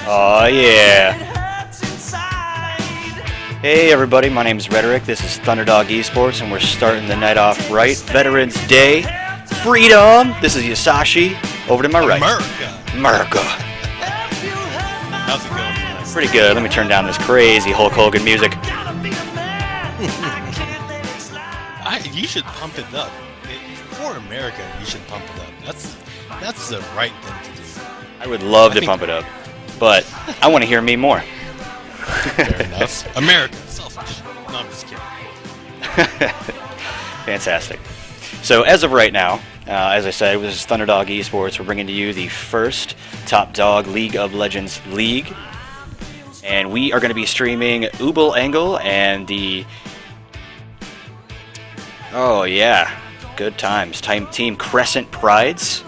Oh yeah. Hey everybody, my name is Rhetoric. This is Thunderdog Esports, and we're starting the night off right. Veterans Day, freedom. This is Yasashi. Over to my right. America. How's it going? Pretty good. Let me turn down this crazy Hulk Hogan music. You should pump it up. For America, you should pump it up. That's the right thing to do. I would love to pump it up, but I want to hear me more. Fair enough. America, selfish. No, I'm just kidding. Fantastic. So as of right now, as I said, this is Thunderdog Esports. We're bringing to you the first Top Dog League of Legends League. And we are going to be streaming Ubel Angle and the... Oh, yeah. Good times. Team Crescent Prides.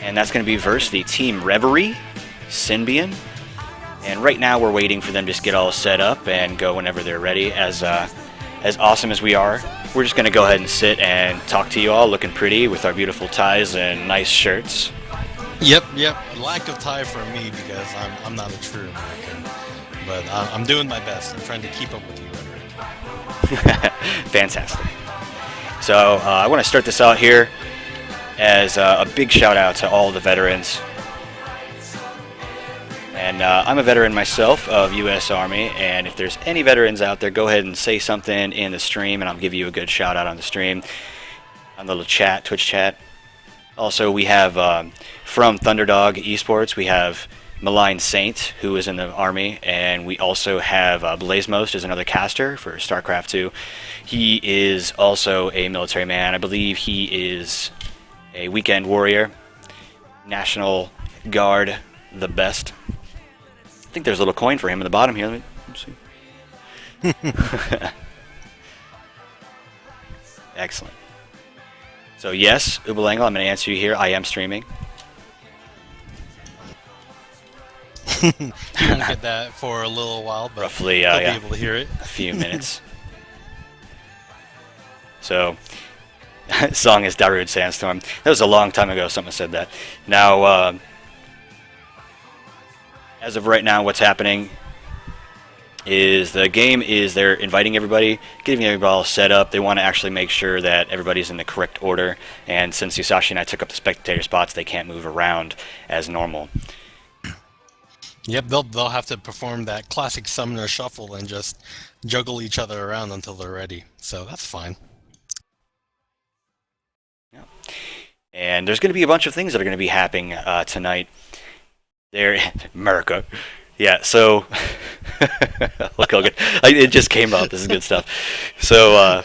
And that's going to be versus the Team Reverie, Symbian. And right now we're waiting for them to just get all set up and go whenever they're ready. As awesome as we are, we're just going to go ahead and sit and talk to you all looking pretty with our beautiful ties and nice shirts. Yep. Lack of tie for me because I'm not a true American. But I'm doing my best. I'm trying to keep up with you, Rhetoric. Fantastic. So I want to start this out here as a big shout out to all the veterans. And I'm a veteran myself of U.S. Army, and if there's any veterans out there, go ahead and say something in the stream, and I'll give you a good shout out on the stream, on the little chat, Twitch chat. Also, we have from Thunderdog Esports, we have Malign Saint, who is in the Army, and we also have Blazemost is another caster for StarCraft 2. He is also a military man. I believe he is a weekend warrior, National Guard, the best. I think there's a little coin for him in the bottom here. Let me see. Excellent. So yes, Ubalangle, I'm going to answer you here. I am streaming. You won't get that for a little while, but roughly, you'll be able to hear it. A few minutes. So, song is Darude Sandstorm. That was a long time ago someone said that. Now, as of right now, what's happening is the game is they're inviting everybody, getting everybody all set up. They want to actually make sure that everybody's in the correct order. And since Yusashi and I took up the spectator spots, they can't move around as normal. Yep, they'll have to perform that classic summoner shuffle and just juggle each other around until they're ready. So that's fine. Yeah. And there's going to be a bunch of things that are going to be happening tonight. There, America. Yeah, so look how good. It just came up. This is good stuff. So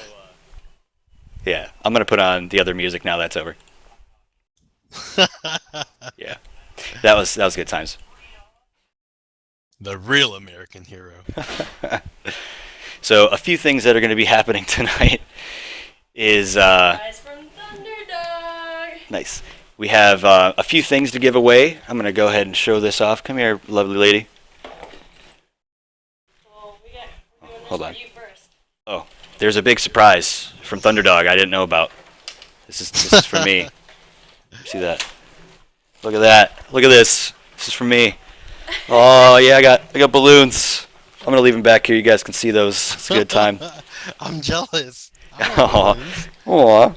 yeah, I'm gonna put on the other music now. That's over. Yeah, that was good times. The real American hero. So a few things that are going to be happening tonight is Guys from Thunderdog. Nice. We have a few things to give away. I'm going to go ahead and show this off. Come here, lovely lady. Well, we're doing this Hold for on. you first. Oh, there's a big surprise from Thunderdog I didn't know about. This is for me. See that? Look at that. Look at this. This is for me. Oh yeah, I got balloons. I'm gonna leave them back here. You guys can see those. It's a good time. I'm jealous. Aw. Okay,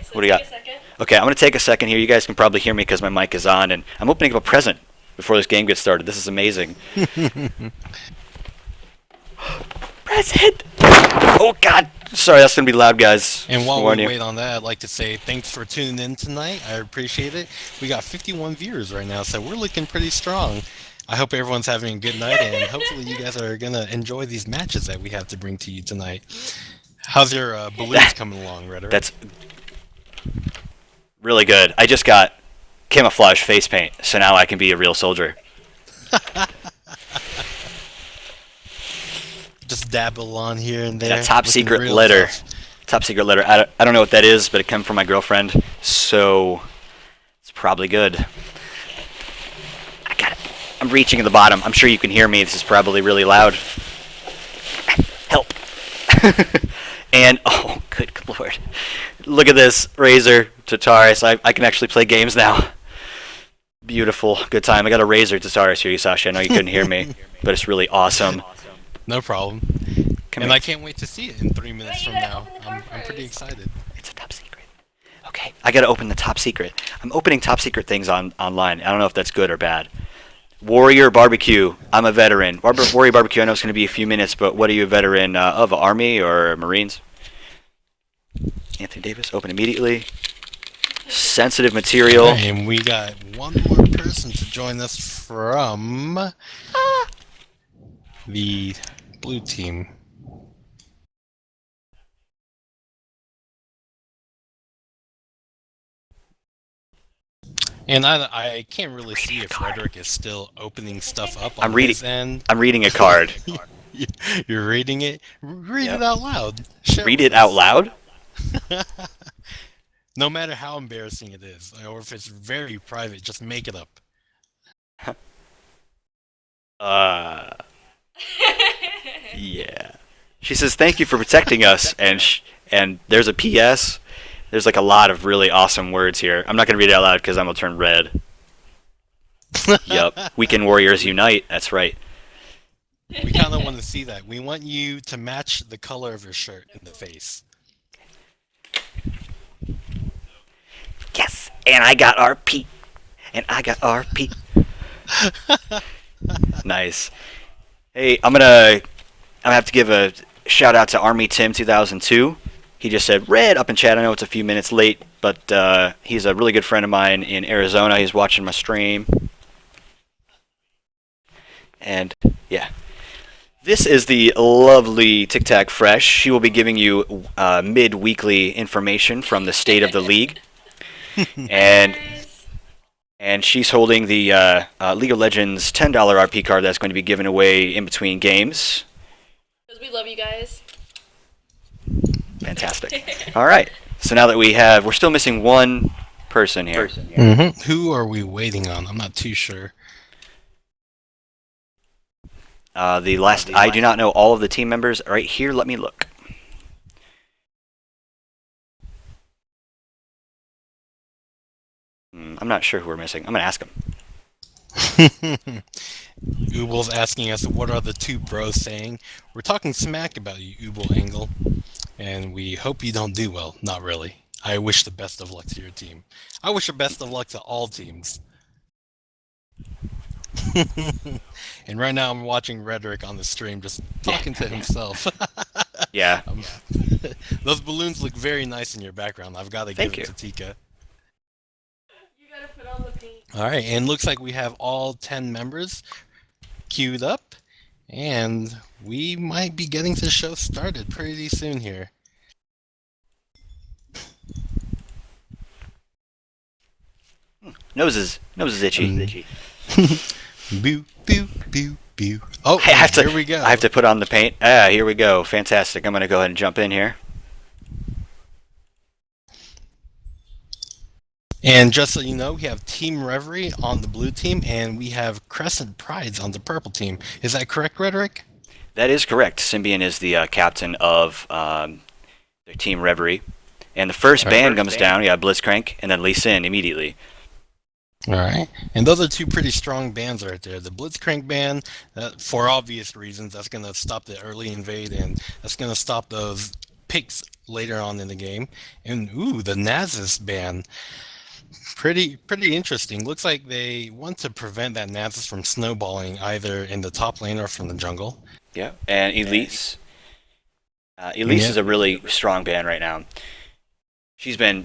so What do you got? take a second. Okay, I'm gonna take a second here. You guys can probably hear me because my mic is on, and I'm opening up a present before this game gets started. This is amazing. Present! Oh God! Sorry, that's gonna be loud, guys. And while Warn we you. wait on that, I'd like to say thanks for tuning in tonight. I appreciate it. We got 51 viewers right now, so we're looking pretty strong. I hope everyone's having a good night, and hopefully you guys are going to enjoy these matches that we have to bring to you tonight. How's your balloons coming along, Rhetoric? That's really good. I just got camouflage face paint, so now I can be a real soldier. Just dabble on here and there. And a top looking secret real letter. tough. Top secret letter. I don't know what that is, but it came from my girlfriend, so it's probably good. I got it. I'm reaching at the bottom. I'm sure you can hear me. This is probably really loud. Help. And, oh, good lord. Look at this. Razor, Tataris. I can actually play games now. Beautiful. Good time. I got a razor to start us here, Sasha. I know you couldn't hear me, but it's really awesome. No problem. Come And here. I can't wait to see it in 3 minutes Wait, you from gotta now. open the card I'm pretty first. excited. It's a top secret. Okay, I gotta open the top secret. I'm opening top secret things online. I don't know if that's good or bad. Warrior Barbecue. I'm a veteran. Warrior Barbecue. I know it's gonna be a few minutes, but what are you a veteran of? Army or Marines? Anthony Davis. Open immediately. Sensitive material. Alright, and we got one more person to join us from the blue team. And I can't really see if Frederick is still opening stuff up on I'm reading. his end. I'm reading a card. You're reading it? Read Yep. it out loud. Share Read with it out us. loud. No matter how embarrassing it is, or if it's very private, just make it up. Yeah. She says, "Thank you for protecting us," and there's a P.S. There's like a lot of really awesome words here. I'm not gonna read it out loud because I'm gonna turn red. Yup. Weekend Warriors unite. That's right. We kind of want to see that. We want you to match the color of your shirt in the face. Yes. And I got RP. And I got RP. Nice. Hey, I'm gonna have to give a shout out to Army Tim 2002. He just said red up in chat. I know it's a few minutes late, but he's a really good friend of mine in Arizona. He's watching my stream. And yeah. This is the lovely Tic Tac Fresh. She will be giving you mid-weekly information from the state of the league. And Guys. and she's holding the League of Legends $10 RP card that's going to be given away in between games. Because we love you guys. Fantastic. All right. So now that we're still missing one person here. Who are we waiting on? I'm not too sure. I do not know all of the team members. Right here, let me look. I'm not sure who we're missing. I'm going to ask him. Ubel's asking us, what are the two bros saying? We're talking smack about you, Ubel Angle, and we hope you don't do well. Not really. I wish the best of luck to your team. I wish the best of luck to all teams. And right now I'm watching Rhetoric on the stream just talking to himself. Yeah. Those balloons look very nice in your background. I've got to give it to Tika. You gotta put on the paint. Alright, and looks like we have all 10 members queued up, and we might be getting the show started pretty soon here. Nose is itchy. Boo, boo, boo, boo. Oh, here we go. I have to put on the paint. Here we go. Fantastic. I'm going to go ahead and jump in here. And just so you know, we have Team Reverie on the blue team, and we have Crescent Prides on the purple team. Is that correct, Rhetoric? That is correct. Symbian is the captain of their Team Reverie. And the first ban comes down. You got Blitzcrank, and then Lee Sin immediately. Alright. And those are two pretty strong bans right there. The Blitzcrank ban, for obvious reasons, that's going to stop the early invade, and that's going to stop those picks later on in the game. And, ooh, the Nasus ban. Pretty interesting. Looks like they want to prevent that Nasus from snowballing either in the top lane or from the jungle. Yeah, and Elise. Elise is a really strong ban right now. She's been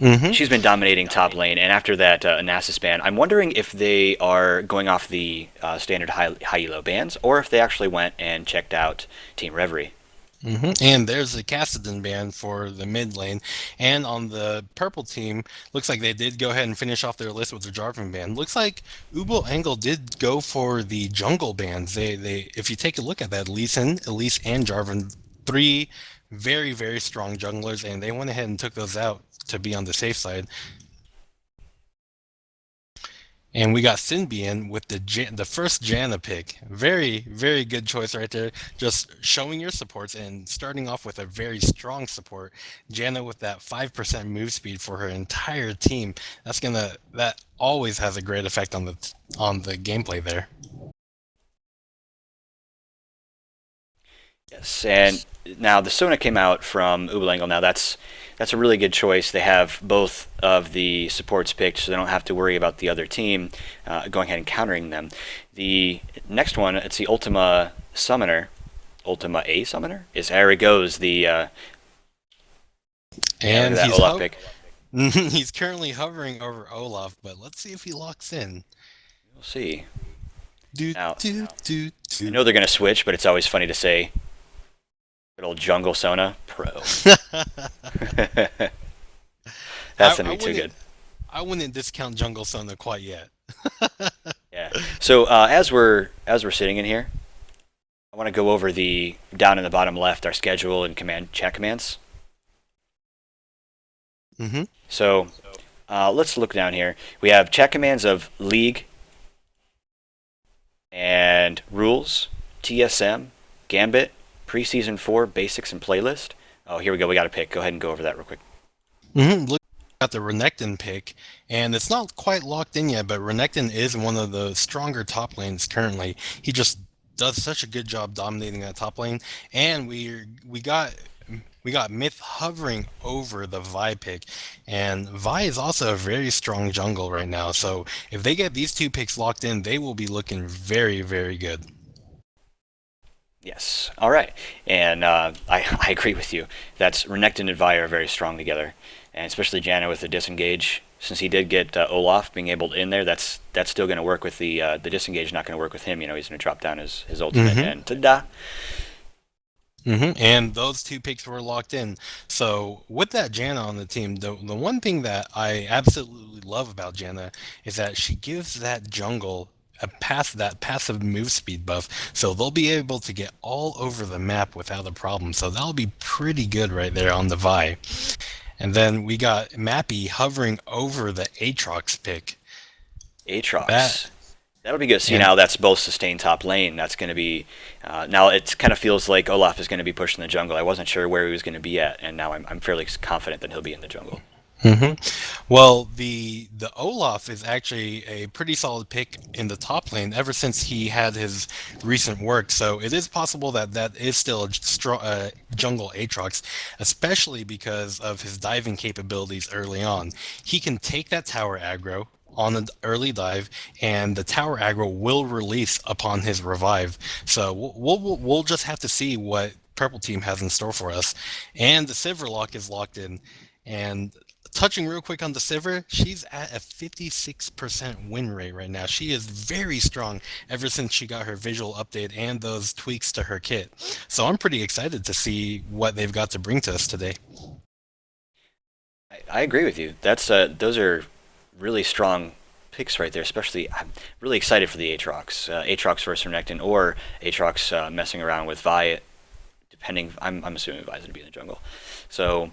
dominating top lane, and after that Nasus ban, I'm wondering if they are going off the standard high elo bans, or if they actually went and checked out Team Reverie. And there's the Kassadin ban for the mid lane. And on the purple team, looks like they did go ahead and finish off their list with the Jarvan ban. Looks like Ubel Angle did go for the jungle bans. They if you take a look at that, Lee Sin, Elise, and Jarvan, three very, very strong junglers, and they went ahead and took those out to be on the safe side. And we got Symbian with the first Janna pick. Very, very good choice right there. Just showing your supports and starting off with a very strong support. Janna with that 5% move speed for her entire team. That always has a great effect on the gameplay there. Yes, and now the Sona came out from Uberlangle. Now that's a really good choice. They have both of the supports picked, so they don't have to worry about the other team going ahead and countering them. The next one, it's the Ultima Summoner, Ultima A Summoner. Is there it goes the yeah, look And at that Olaf pick. he's currently hovering over Olaf, but let's see if he locks in. We'll see. Do Now do do I do. know they're gonna switch, but it's always funny to say good old jungle Sona Pro. That's gonna I be too wouldn't good. I wouldn't discount Jungle Sona quite yet. Yeah. So as we're sitting in here, I want to go over the down in the bottom left our schedule and command chat commands. Mm-hmm. So let's look down here. We have chat commands of League and Rules, TSM, Gambit, Preseason 4, Basics, and Playlist. Oh, here we go. We got a pick. Go ahead and go over that real quick. Look at the Renekton pick, and it's not quite locked in yet, but Renekton is one of the stronger top lanes currently. He just does such a good job dominating that top lane, and we got Myth hovering over the Vi pick, and Vi is also a very strong jungle right now. So if they get these two picks locked in, they will be looking very, very good. Yes. All right. And I agree with you. That's Renekton and Vi are very strong together, and especially Janna with the disengage. Since he did get Olaf being able to in there, that's still going to work with the disengage. Not going to work with him. You know, he's going to drop down his ultimate Mm-hmm. and ta-da. And those two picks were locked in. So with that Janna on the team, the one thing that I absolutely love about Janna is that she gives that jungle that passive move speed buff, so they'll be able to get all over the map without a problem. So that'll be pretty good right there on the Vi. And then we got Mappy hovering over the Aatrox pick. That Aatrox. That'll be good. See, and now that's both sustained top lane. That's going to be now. It kind of feels like Olaf is going to be pushing the jungle. I wasn't sure where he was going to be at, and now I'm fairly confident that he'll be in the jungle. hmm Well, the Olaf is actually a pretty solid pick in the top lane ever since he had his recent work. So it is possible that that is still a jungle Aatrox, especially because of his diving capabilities early on. He can take that tower aggro on an early dive, and the tower aggro will release upon his revive. So we'll just have to see what Purple Team has in store for us. And the Sivir lock is locked in. And touching real quick on the Sivir, she's at a 56% win rate right now. She is very strong ever since she got her visual update and those tweaks to her kit. So I'm pretty excited to see what they've got to bring to us today. I agree with you. That's those are really strong picks right there. Especially, I'm really excited for the Aatrox, Aatrox versus Renekton, or Aatrox messing around with Vi. Depending, I'm assuming Vi's going to be in the jungle. So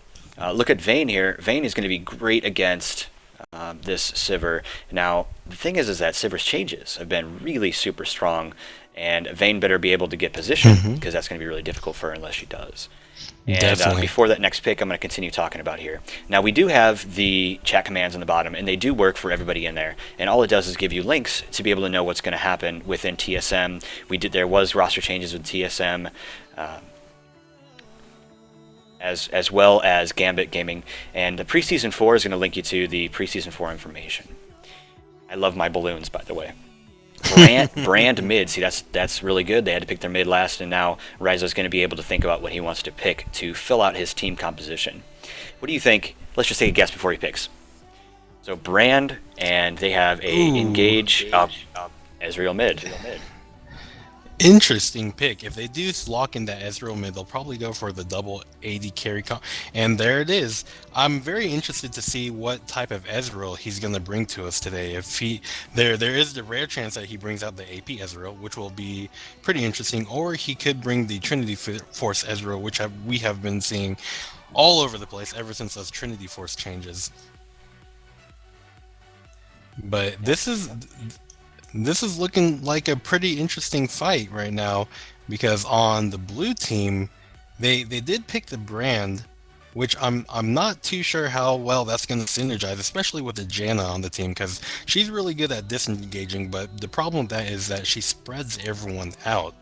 look at Vayne here. Vayne is going to be great against this Sivir. Now, the thing is that Sivir's changes have been really super strong, and Vayne better be able to get position, hmm because that's going to be really difficult for her unless she does. And Definitely. before that next pick, I'm going to continue talking about here. Now, we do have the chat commands on the bottom, and they do work for everybody in there. And all it does is give you links to be able to know what's going to happen within TSM. There was roster changes with TSM. Uh, as well as Gambit Gaming. And the Preseason 4 is going to link you to the Preseason 4 information. I love my balloons, by the way. Brand mid. See, that's really good. They had to pick their mid last, and now Rizo's going to be able to think about what he wants to pick to fill out his team composition. What do you think? Let's just take a guess before he picks. So Brand, and they have a Ooh, engage up Ezreal mid. interesting pick. If they do lock in that Ezreal mid, they'll probably go for the double AD carry and there it is. I'm very interested to see what type of Ezreal he's going to bring to us today. If he there is the rare chance that he brings out the AP Ezreal, which will be pretty interesting, or he could bring the Trinity Force Ezreal, which we have been seeing all over the place ever since those Trinity Force changes. But this is looking like a pretty interesting fight right now because on the blue team, they did pick the brand, which I'm not too sure how well that's going to synergize, especially with the Janna on the team because she's really good at disengaging. But the problem with that is that she spreads everyone out,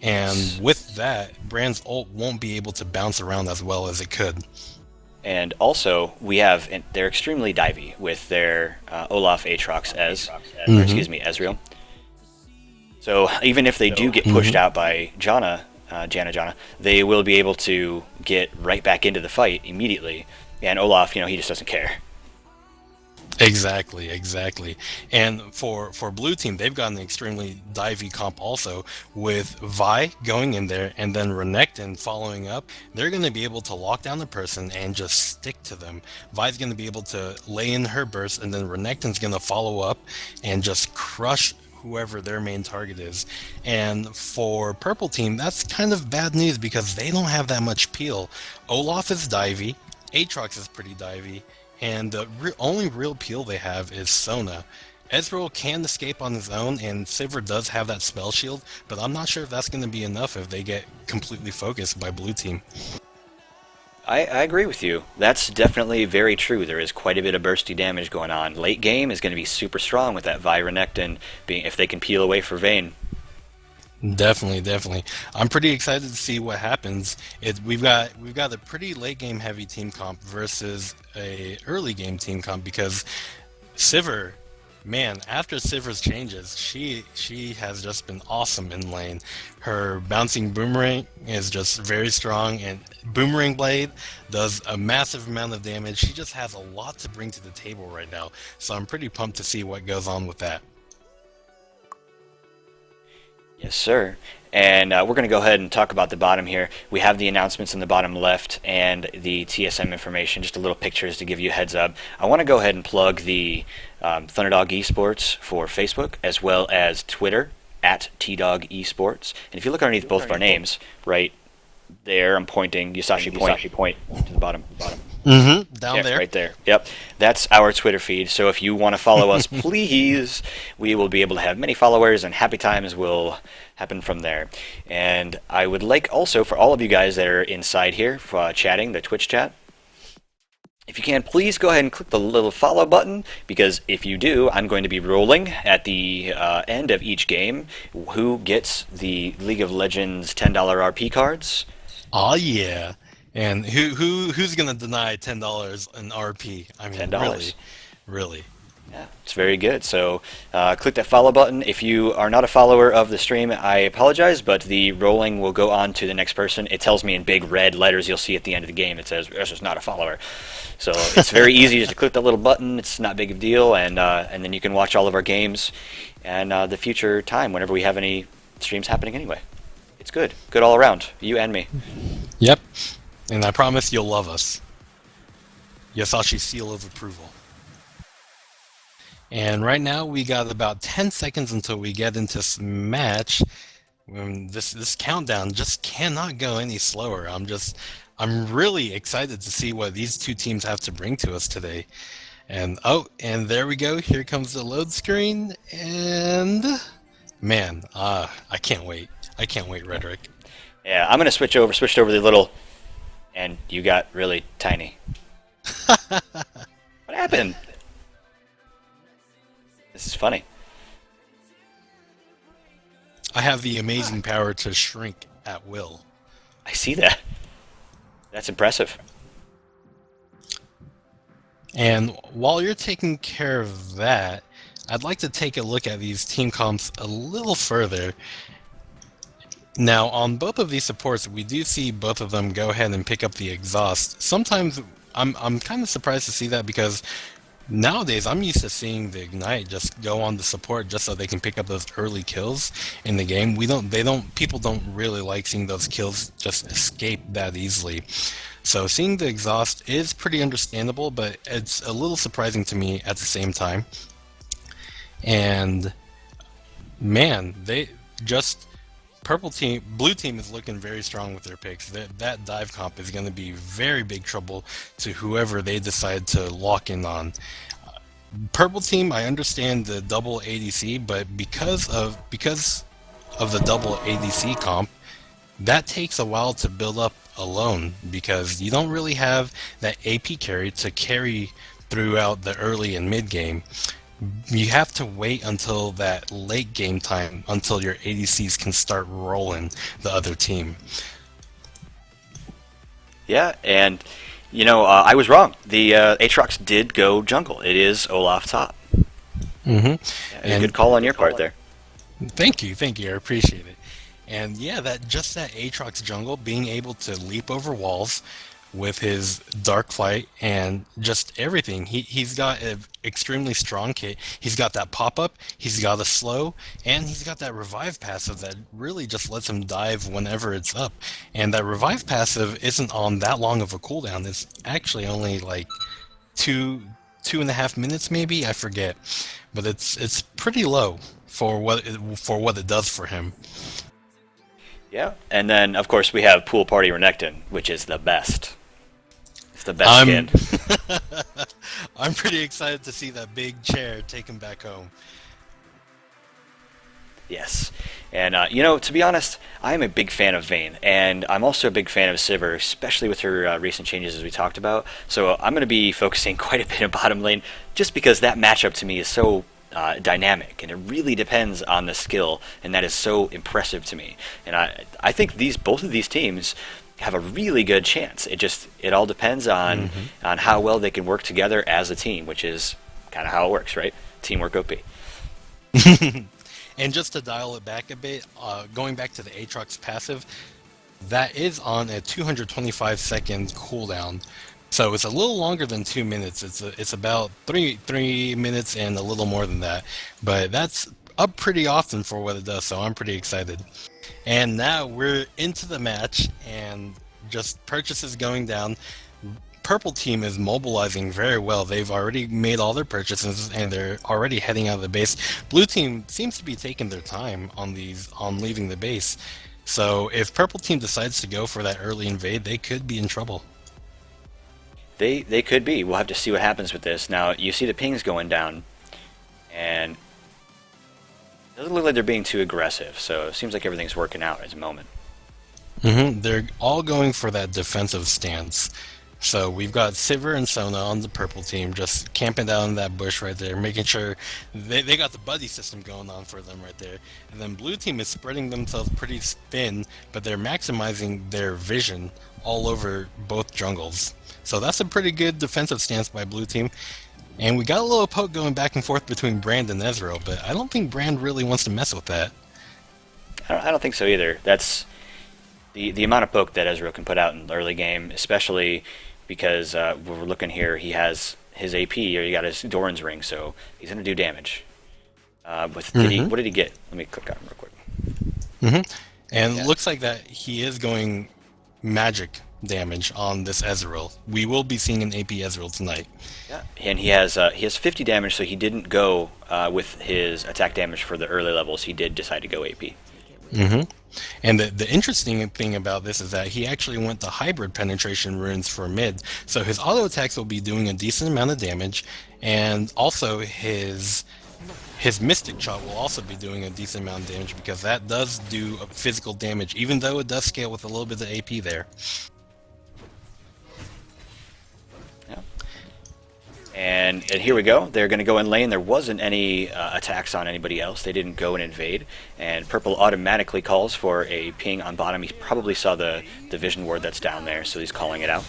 and Yes. with that, Brand's ult won't be able to bounce around as well as it could. And also, we have they're extremely divey with their Olaf Aatrox as, or Hmm. excuse me, Ezreal. So even if they do get pushed Hmm. out by Janna, they will be able to get right back into the fight immediately. And Olaf, he just doesn't care. Exactly, exactly. And for blue team, they've got an extremely divey comp also with Vi going in there and then Renekton following up. They're going to be able to lock down the person and just stick to them. Vi's going to be able to lay in her burst and then Renekton's going to follow up and just crush whoever their main target is. And for purple team, that's kind of bad news because they don't have that much peel. Olaf is divey, Aatrox is pretty divey, and the only real peel they have is Sona. Ezreal can escape on his own, and Sivir does have that spell shield, but I'm not sure if that's going to be enough if they get completely focused by blue team. I agree with you. That's definitely very true. There is quite a bit of bursty damage going on. Late game is going to be super strong with that Vi Renekton being if they can peel away for Vayne. Definitely, definitely. I'm pretty excited to see what happens. We've got a pretty late game heavy team comp versus a early game team comp because Sivir, man, after Sivir's changes, she has just been awesome in lane. Her bouncing boomerang is just very strong, and boomerang blade does a massive amount of damage. She just has a lot to bring to the table right now, so I'm pretty pumped to see what goes on with that. Yes, sir. And we're going to go ahead and talk about the bottom here. We have the announcements in the bottom left and the TSM information, just a little pictures to give you a heads up. I want to go ahead and plug the Thunderdog Esports for Facebook as well as Twitter at TDog Esports. And if you look underneath both of our names, right there, I'm pointing, Yusashi point to the bottom. Mm-hmm. Down Yeah, there. right there. Yep. That's our Twitter feed. So if you want to follow us, please, we will be able to have many followers and happy times will happen from there. And I would like also for all of you guys that are inside here chatting, the Twitch chat, if you can, please go ahead and click the little follow button because if you do, I'm going to be rolling at the end of each game who gets the League of Legends $10 RP cards. Oh yeah. And who's gonna deny $10 in RP? I mean, really, $10. really. Yeah, it's very good. So click that follow button. If you are not a follower of the stream, I apologize, but the rolling will go on to the next person. It tells me in big red letters you'll see at the end of the game. It says, this is not a follower. So it's very easy just to click that little button. It's not big of a deal, and then you can watch all of our games and the future time whenever we have any streams happening anyway. It's good. Good all around. You and me. Yep. And I promise you'll love us. Yasashi's seal of approval. And right now we got about 10 seconds until we get into this match. This countdown just cannot go any slower. I'm really excited to see what these two teams have to bring to us today. And and there we go. Here comes the load screen. And man, I can't wait. I can't wait, Rhetoric. Yeah, I'm gonna switched over the little, and you got really tiny. What happened? This is funny. I have the amazing power to shrink at will. I see that. That's impressive. And while you're taking care of that, I'd like to take a look at these team comps a little further. Now, on both of these supports, we do see both of them go ahead and pick up the exhaust. Sometimes I'm kind of surprised to see that because nowadays I'm used to seeing the ignite just go on the support just so they can pick up those early kills in the game. People don't really like seeing those kills just escape that easily. So seeing the exhaust is pretty understandable, but it's a little surprising to me at the same time. And man, they just blue team is looking very strong with their picks. That dive comp is going to be very big trouble to whoever they decide to lock in on. Purple team, I understand the double ADC, but because of the double ADC comp, that takes a while to build up alone because you don't really have that AP carry to carry throughout the early and mid game. You have to wait until that late game time until your ADCs can start rolling the other team. Yeah, and I was wrong. The Aatrox did go jungle. It is Olaf top. Hmm. Yeah, a good And call on your part there. thank you, I appreciate it. And yeah, that Aatrox jungle being able to leap over walls with his dark flight and just everything. He's got an extremely strong kit. He's got that pop up, he's got a slow, and he's got that revive passive that really just lets him dive whenever it's up. And that revive passive isn't on that long of a cooldown. It's actually only like two and a half minutes maybe, I forget. But it's pretty low for what it does for him. Yeah, and then of course we have Pool Party Renekton, which is the best. It's the best I'm skin. I'm pretty excited to see that big chair take him back home. Yes. And, to be honest, I'm a big fan of Vayne, and I'm also a big fan of Sivir, especially with her recent changes as we talked about. So I'm going to be focusing quite a bit in bottom lane, just because that matchup to me is so dynamic, and it really depends on the skill, and that is so impressive to me. And I think both of these teams have a really good chance. It all depends on how well they can work together as a team, which is kind of how it works, right? Teamwork OP. And just to dial it back a bit, going back to the Aatrox passive, that is on a 225-second cooldown. So it's a little longer than 2 minutes. It's about three minutes and a little more than that. But that's up pretty often for what it does, so I'm pretty excited. And now we're into the match and just purchases going down. Purple team is mobilizing very well. They've already made all their purchases and they're already heading out of the base. Blue team seems to be taking their time on leaving the base. So if purple team decides to go for that early invade, they could be in trouble. They could be. We'll have to see what happens with this. Now, you see the pings going down, and it doesn't look like they're being too aggressive, so it seems like everything's working out at the moment. They're all going for that defensive stance. So we've got Sivir and Sona on the purple team just camping down in that bush right there, making sure they got the buddy system going on for them right there. And then blue team is spreading themselves pretty thin, but they're maximizing their vision all over both jungles. So that's a pretty good defensive stance by blue team. And we got a little poke going back and forth between Brand and Ezreal, but I don't think Brand really wants to mess with that. I don't think so either. That's the amount of poke that Ezreal can put out in the early game, especially because we're looking here, he has his AP, or he got his Doran's ring, so he's going to do damage. What did he get? Let me click on him real quick. And Yeah. looks like that he is going magic damage on this Ezreal. We will be seeing an AP Ezreal tonight. Yeah, and he has 50 damage, so he didn't go with his attack damage for the early levels. He did decide to go AP. And the interesting thing about this is that he actually went the hybrid penetration runes for mid, so his auto attacks will be doing a decent amount of damage, and also his mystic shot will also be doing a decent amount of damage because that does do a physical damage, even though it does scale with a little bit of AP there. Yeah. And here we go. They're going to go in lane. There wasn't any attacks on anybody else. They didn't go and invade. And purple automatically calls for a ping on bottom. He probably saw the vision ward that's down there, so he's calling it out.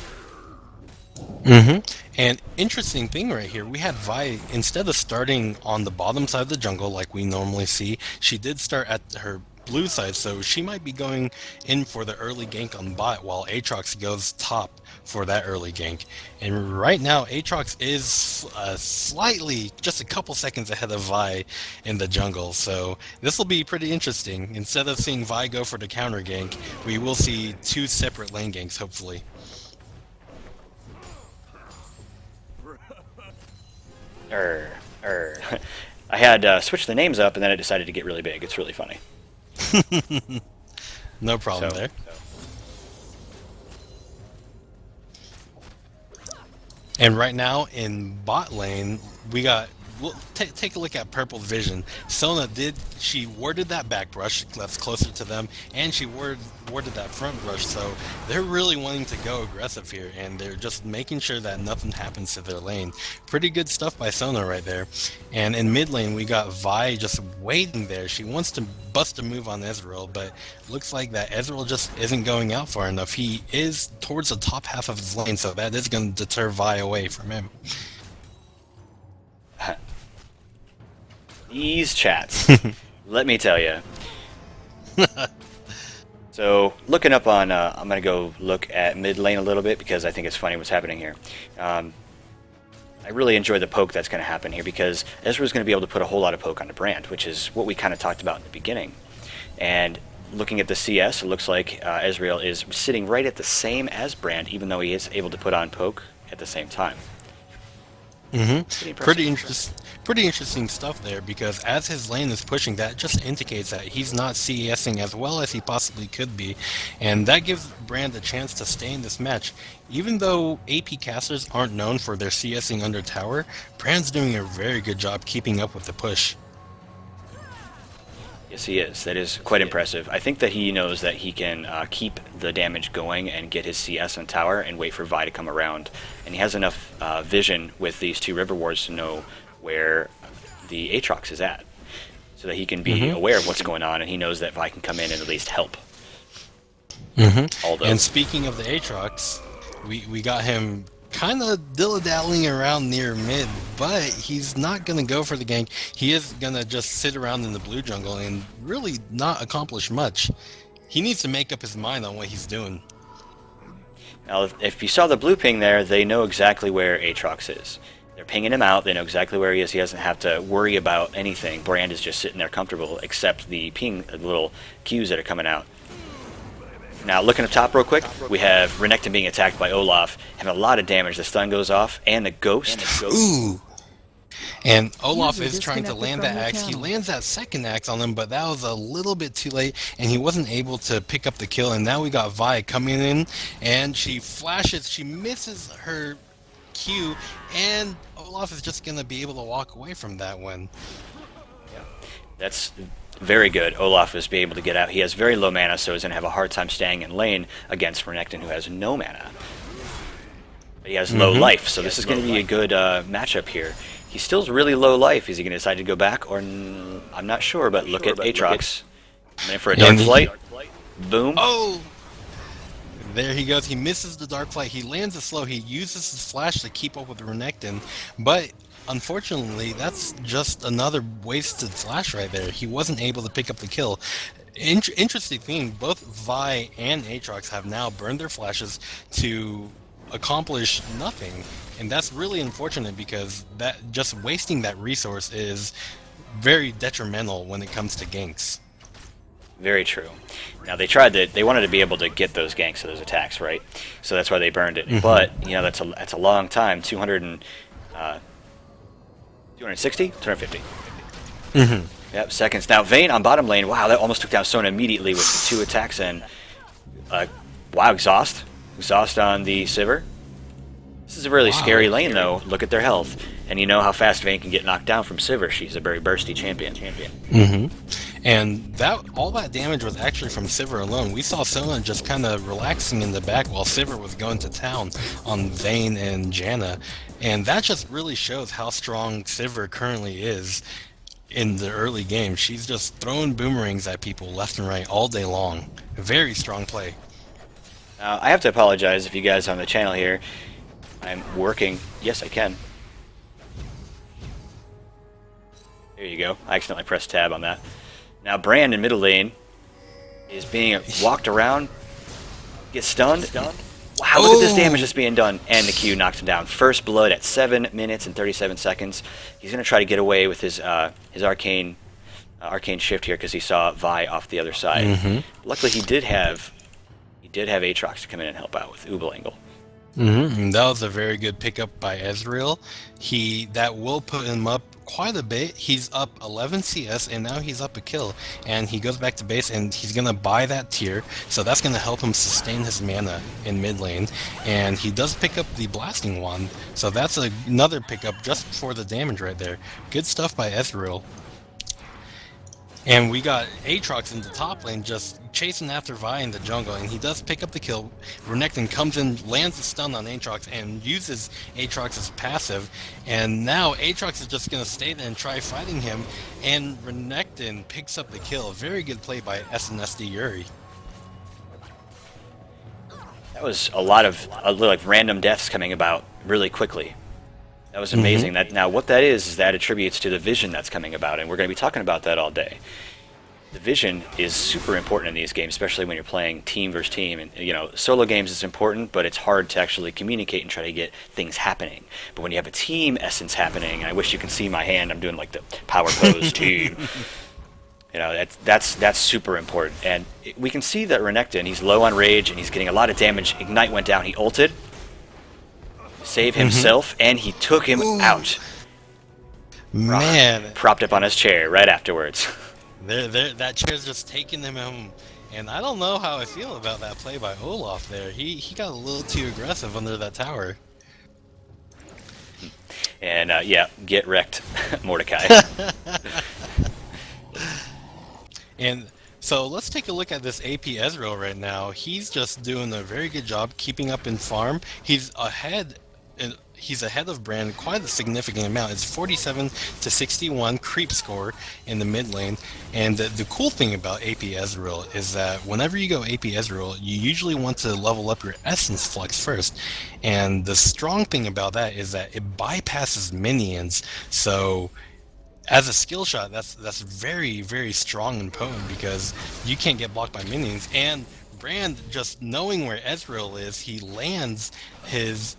And interesting thing right here, we had Vi, instead of starting on the bottom side of the jungle like we normally see, she did start at her blue side, so she might be going in for the early gank on bot while Aatrox goes top for that early gank. And right now, Aatrox is slightly, just a couple seconds ahead of Vi in the jungle, so this will be pretty interesting. Instead of seeing Vi go for the counter gank, we will see two separate lane ganks, hopefully. I had switched the names up, and then it decided to get really big. It's really funny. No problem there. And right now in bot lane, we got. Well, take a look at Purple's vision. Sona she warded that back brush that's closer to them, and she warded that front brush. So they're really wanting to go aggressive here, and they're just making sure that nothing happens to their lane. Pretty good stuff by Sona right there. And in mid lane, we got Vi just waiting there. She wants to bust a move on Ezreal, but looks like that Ezreal just isn't going out far enough. He is towards the top half of his lane, so that is going to deter Vi away from him. These chats, let me tell you. So, looking up on, I'm going to go look at mid lane a little bit because I think it's funny what's happening here. I really enjoy the poke that's going to happen here because Ezra's going to be able to put a whole lot of poke on the brand, which is what we kind of talked about in the beginning. And looking at the CS, it looks like Ezreal is sitting right at the same as brand, even though he is able to put on poke at the same time. Pretty interesting stuff there, because as his lane is pushing, that just indicates that he's not CSing as well as he possibly could be, and that gives Brand a chance to stay in this match. Even though AP casters aren't known for their CSing under tower, Brand's doing a very good job keeping up with the push. Yes, he is. That is quite impressive. I think that he knows that he can keep the damage going and get his CS on tower and wait for Vi to come around. And he has enough vision with these two river wards to know where the Aatrox is at, so that he can be aware of what's going on, and he knows that Vi can come in and at least help. Mm-hmm. And speaking of the Aatrox, we got him kind of dilly-dallying around near mid, but he's not going to go for the gank. He is going to just sit around in the blue jungle and really not accomplish much. He needs to make up his mind on what he's doing. Now, if you saw the blue ping there, they know exactly where Aatrox is. They're pinging him out. They know exactly where he is. He doesn't have to worry about anything. Brand is just sitting there comfortable, except the ping, the little cues that are coming out. Now, looking up top real quick, we have Renekton being attacked by Olaf, having a lot of damage. The stun goes off, and the ghost. Ooh! And Olaf is trying to land that axe. He lands that second axe on him, but that was a little bit too late, and he wasn't able to pick up the kill. And now we got Vi coming in, and she flashes. She misses her Q, and Olaf is just going to be able to walk away from that one. Yeah, that's very good. Olaf is be able to get out. He has very low mana, so he's going to have a hard time staying in lane against Renekton, who has no mana. But he has low life, so this is going to be a good matchup here. He still's really low life. Is he going to decide to go back, or I'm not sure, but look at Aatrox. Coming in for a Dark Flight. Boom. Oh! There he goes. He misses the Dark Flight. He lands a slow. He uses his flash to keep up with Renekton, but unfortunately, that's just another wasted flash right there. He wasn't able to pick up the kill. Interesting thing, both Vi and Aatrox have now burned their flashes to accomplish nothing, and that's really unfortunate, because that just wasting that resource is very detrimental when it comes to ganks. Very true. Now they tried that. They wanted to be able to get those ganks to those attacks, right? So that's why they burned it. But you know, that's a long time. 260, 250. Yep, seconds. Now Vayne on bottom lane. Wow, that almost took down Sona immediately with the 2 attacks and wow, exhaust on the Sivir. This is a really scary lane, though. Look at their health, and you know how fast Vayne can get knocked down from Sivir. She's a very bursty champion. And all that damage was actually from Sivir alone. We saw Sona just kind of relaxing in the back while Sivir was going to town on Vayne and Janna, and that just really shows how strong Sivir currently is in the early game. She's just throwing boomerangs at people left and right all day long. Very strong play. I have to apologize if you guys are on the channel here. I'm working. Yes, I can. There you go. I accidentally pressed tab on that. Now Brand in middle lane is being walked around, gets stunned. Wow, look at this damage that's being done. And the Q knocks him down. First blood at 7 minutes and 37 seconds. He's going to try to get away with his arcane shift here, because he saw Vi off the other side. Luckily he did have Aatrox to come in and help out with Ooble Angle. That was a very good pickup by Ezreal. That will put him up quite a bit. He's up 11 CS and now he's up a kill. And he goes back to base and he's gonna buy that tier, so that's gonna help him sustain his mana in mid lane. And he does pick up the blasting wand, so that's another pickup just for the damage right there. Good stuff by Ezreal. And we got Aatrox in the top lane just chasing after Vi in the jungle, and he does pick up the kill. Renekton comes in, lands a stun on Aatrox, and uses Aatrox's passive. And now Aatrox is just going to stay there and try fighting him, and Renekton picks up the kill. Very good play by SNSD Yuri. That was a lot of like random deaths coming about really quickly. That was amazing. That now what that is that attributes to the vision that's coming about, and we're going to be talking about that all day. The vision is super important in these games, especially when you're playing team versus team. And solo games is important, but it's hard to actually communicate and try to get things happening. But when you have a team essence happening, I wish you can see my hand. I'm doing like the power pose team. That's super important. And we can see that Renekton, he's low on rage and he's getting a lot of damage. Ignite went down. He ulted. Save himself, and he took him out. Man, propped up on his chair right afterwards. That chair's just taking him home, and I don't know how I feel about that play by Olaf there. He got a little too aggressive under that tower. And yeah, get wrecked, Mordecai. And so let's take a look at this AP Ezreal right now. He's just doing a very good job keeping up in farm. He's ahead of Brand quite a significant amount. It's 47 to 61 creep score in the mid lane. And the cool thing about AP Ezreal is that whenever you go AP Ezreal, you usually want to level up your Essence Flux first. And the strong thing about that is that it bypasses minions. So as a skill shot, that's very, very strong and potent because you can't get blocked by minions. And Brand, just knowing where Ezreal is, he lands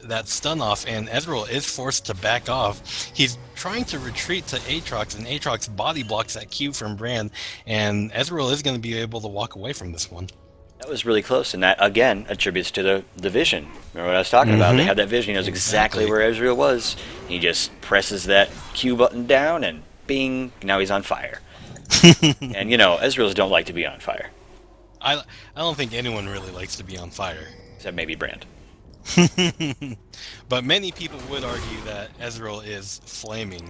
that stun off, and Ezreal is forced to back off. He's trying to retreat to Aatrox, and Aatrox body blocks that Q from Brand, and Ezreal is going to be able to walk away from this one. That was really close, and that, again, attributes to the vision. Remember what I was talking about? They have that vision. He knows exactly where Ezreal was. He just presses that Q button down, and bing, now he's on fire. And, Ezreals don't like to be on fire. I don't think anyone really likes to be on fire. Except maybe Brand. But many people would argue that Ezreal is flaming.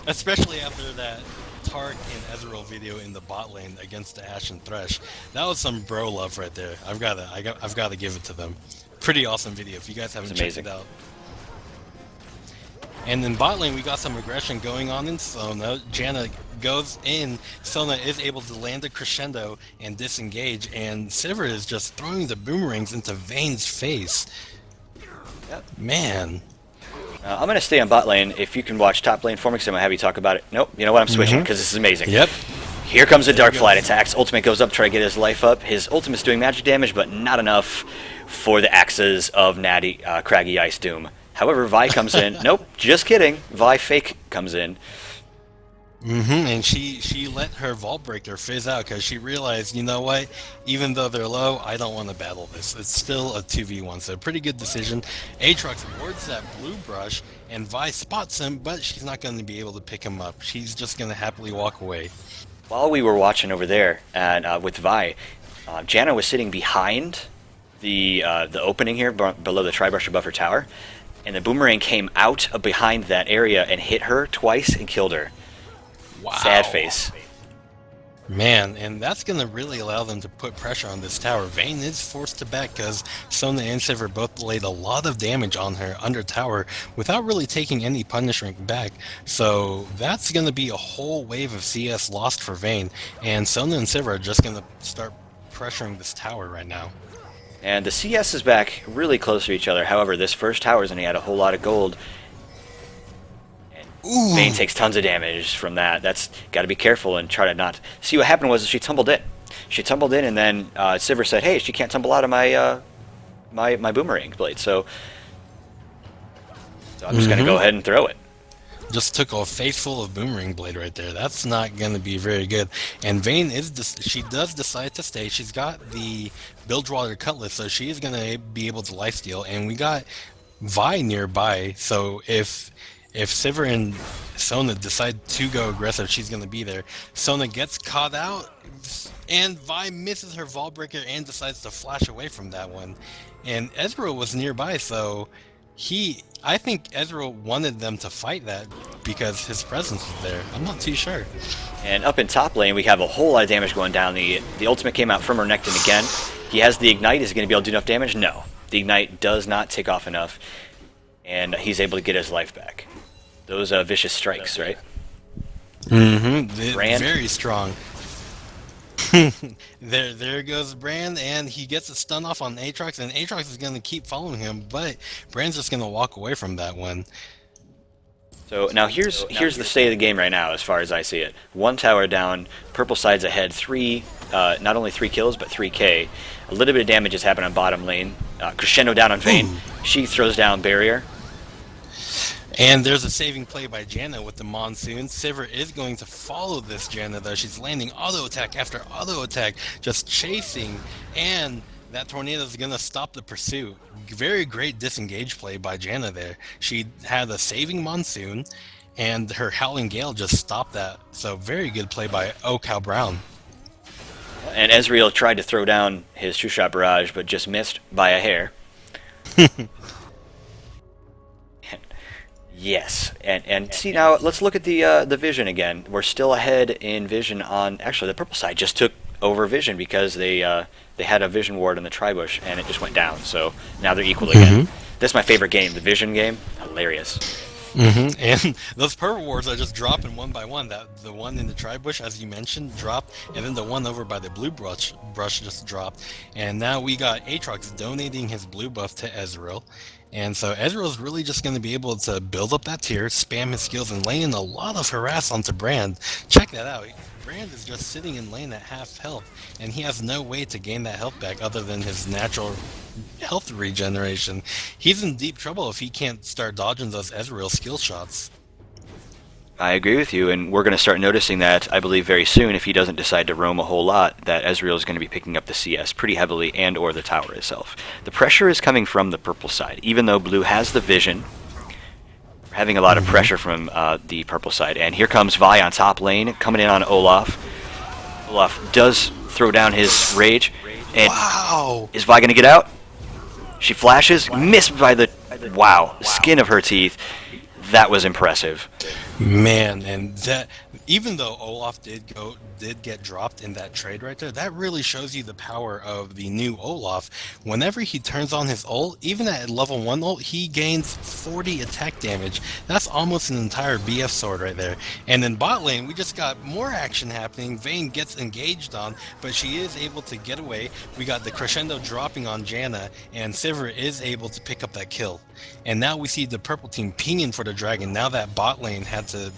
Especially after that Tark and Ezreal video in the bot lane against the Ashen Thresh. That was some bro love right there. I've got to give it to them. Pretty awesome video if you guys haven't checked it out. And in bot lane, we got some aggression going on in Sona. Janna goes in. Sona is able to land a crescendo and disengage. And Sivir is just throwing the boomerangs into Vayne's face. Yep. Man. I'm going to stay on bot lane. If you can watch top lane for me, because I'm going to have you talk about it. Nope. You know what? I'm switching because this is amazing. Yep. Here comes the Dark Flight attacks. Ultimate goes up, try to get his life up. His ultimate's doing magic damage, but not enough for the axes of Craggy Ice Doom. However, Vi comes in. Nope, just kidding. Vi fake comes in. And she let her Vault Breaker fizz out because she realized, you know what? Even though they're low, I don't want to battle this. It's still a 2v1, so pretty good decision. Aatrox wards that blue brush, and Vi spots him, but she's not going to be able to pick him up. She's just going to happily walk away. While we were watching over there and with Vi, Janna was sitting behind the opening here below the Tri-Brush above her tower. And the boomerang came out of behind that area and hit her twice and killed her. Wow. Sad face. Man, and that's going to really allow them to put pressure on this tower. Vayne is forced to back because Sona and Sivir both laid a lot of damage on her under tower without really taking any punishment back. So that's going to be a whole wave of CS lost for Vayne. And Sona and Sivir are just going to start pressuring this tower right now. And the CS is back really close to each other. However, this first tower's only had a whole lot of gold. And Vayne takes tons of damage from that. That's got to be careful and try to not... See, what happened was she tumbled in. She tumbled in, and then Sivir said, hey, she can't tumble out of my my boomerang blade. So I'm just going to go ahead and throw it. just took a face full of Boomerang Blade right there. That's not going to be very good. And Vayne she does decide to stay. She's got the Bilgewater Cutlass, so she is going to be able to lifesteal. And we got Vi nearby, so if Sivir and Sona decide to go aggressive, she's going to be there. Sona gets caught out, and Vi misses her Vault Breaker and decides to flash away from that one. And Ezreal was nearby, so I think Ezreal wanted them to fight that because his presence was there. I'm not too sure. And up in top lane, we have a whole lot of damage going down. The ultimate came out from Renekton again. He has the Ignite. Is he going to be able to do enough damage? No. The Ignite does not tick off enough, and he's able to get his life back. Those vicious strikes, right? Mm-hmm. Brand? Very strong. there goes Brand, and he gets a stun off on Aatrox, and Aatrox is going to keep following him, but Brand's just going to walk away from that one. So now here's the state of the game right now, as far as I see it. One tower down, purple side's ahead. Not only 3 kills, but 3k. A little bit of damage has happened on bottom lane. Crescendo down on Vayne. She throws down barrier. And there's a saving play by Janna with the Monsoon. Sivir is going to follow this Janna, though. She's landing auto attack after auto attack, just chasing, and that tornado is going to stop the pursuit. Very great disengage play by Janna there. She had a saving Monsoon, and her Howling Gale just stopped that. So very good play by Cow Brown. And Ezreal tried to throw down his two-shot barrage, but just missed by a hair. Yes, and see now, let's look at the Vision again. We're still ahead in Vision on, actually the purple side just took over Vision because they had a Vision ward in the Tribush and it just went down, so now they're equal again. This is my favorite game, the Vision game, hilarious. And those purple wards are just dropping one by one. The one in the Tribush, as you mentioned, dropped, and then the one over by the blue brush just dropped. And now we got Aatrox donating his blue buff to Ezreal. And so Ezreal's really just going to be able to build up that tier, spam his skills, and lay in a lot of harass onto Brand. Check that out. Brand is just sitting in lane at half health, and he has no way to gain that health back other than his natural health regeneration. He's in deep trouble if he can't start dodging those Ezreal skill shots. I agree with you, and we're going to start noticing that, I believe, very soon, if he doesn't decide to roam a whole lot, that Ezreal is going to be picking up the CS pretty heavily, and or the tower itself. The pressure is coming from the purple side. Even though blue has the Vision, we're having a lot of pressure from the purple side. And here comes Vi on top lane, coming in on Olaf. Olaf does throw down his rage, and wow! Is Vi going to get out? She flashes, missed by the, wow, skin of her teeth. That was impressive. Man, and that, even though Olaf did get dropped in that trade right there, that really shows you the power of the new Olaf. Whenever he turns on his ult, even at level 1 ult, he gains 40 attack damage. That's almost an entire BF sword right there. And in bot lane, we just got more action happening. Vayne gets engaged on, but she is able to get away. We got the crescendo dropping on Janna, and Sivir is able to pick up that kill. And now we see the purple team pinging for the dragon. Now that bot lane had to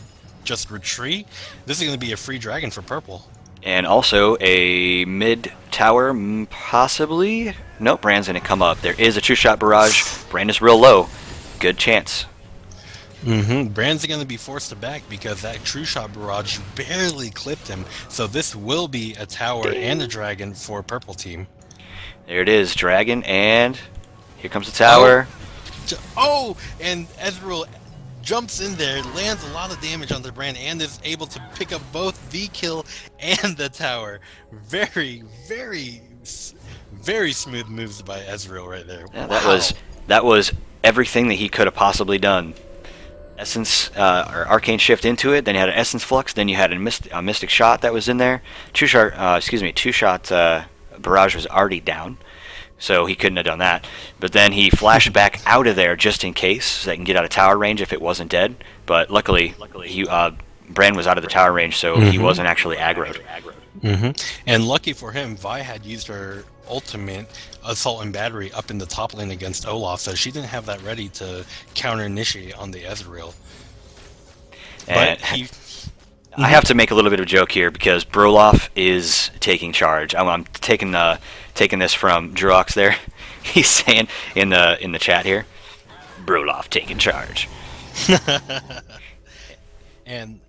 just retreat, this is going to be a free dragon for purple. And also a mid tower, possibly? Nope, Brand's going to come up. There is a two-shot barrage. Brand is real low. Good chance. Brand's going to be forced to back because that true shot barrage barely clipped him. So this will be a tower and a dragon for purple team. There it is, dragon, and here comes the tower. Oh, and Ezreal jumps in there, lands a lot of damage on the Brand, and is able to pick up both the kill and the tower. Very, very, very smooth moves by Ezreal right there. Yeah, wow. That was everything that he could have possibly done. Essence or Arcane Shift into it, then you had an Essence Flux, then you had a Mystic Shot that was in there. Two-shot barrage was already down, so he couldn't have done that. But then he flashed back out of there just in case, so they can get out of tower range if it wasn't dead. But luckily Brand was out of the tower range, so he wasn't actually aggroed. And lucky for him, Vi had used her ultimate Assault and Battery up in the top lane against Olaf, so she didn't have that ready to counter initiate on the Ezreal. And I have to make a little bit of a joke here because Broloff is taking charge. I'm taking this from Druox there. He's saying in the chat here, Broloff taking charge. And